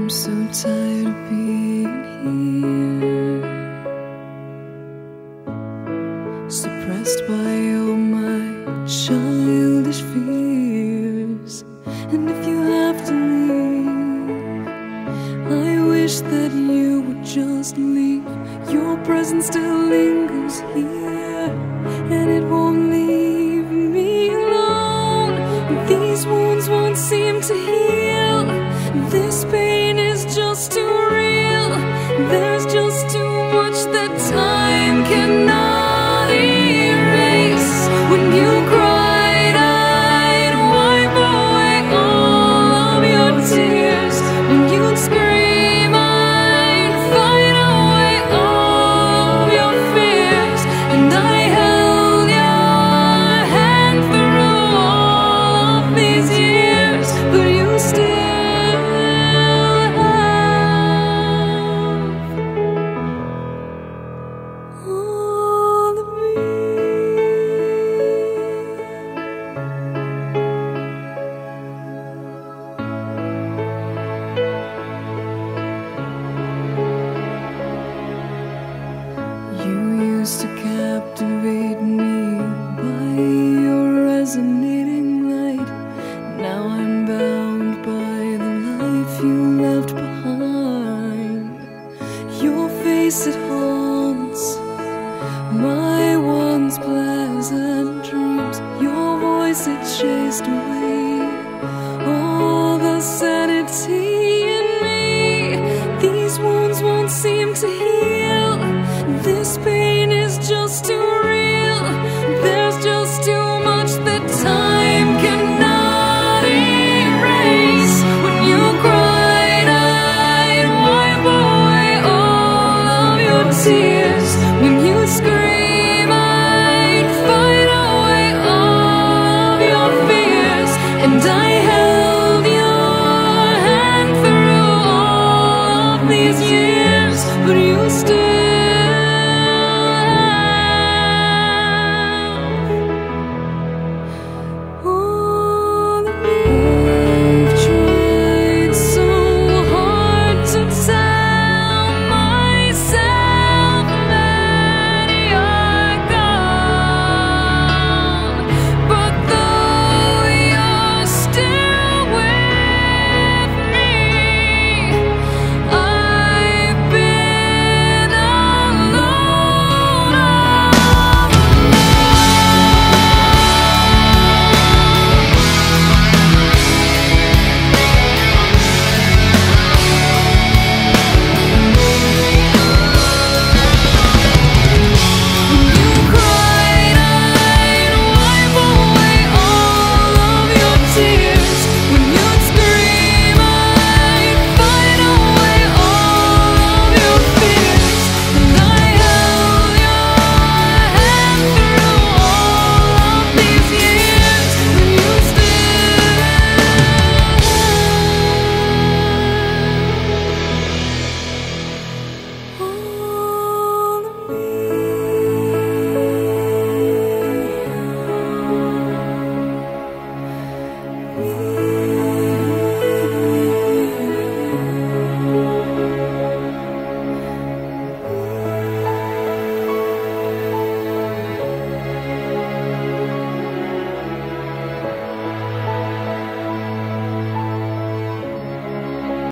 I'm so tired of being here, suppressed by all my childish fears. And if you have to leave, I wish that you would just leave. Your presence still lingers here, and it won't leave me alone. These wounds won't seem to heal. This pain is just too real. There's just too much that time cannot erase. When you cried, I'd wipe away all of your tears. When you'd scream, I'd fight away all of your fears. And I held your hand through all of these years, but you still to captivate me by your resonating light. Now I'm bound by the life you left behind. Your face, it haunts my once pleasant dreams. Your voice, it chased away all the sanity in me. These wounds won't seem to heal. This pain is just too real. There's just too much that time cannot erase. When you cried, I'd wipe away all of your tears. When you scream, I'd fight away all of your fears. And I held your hand through all of these years, but you still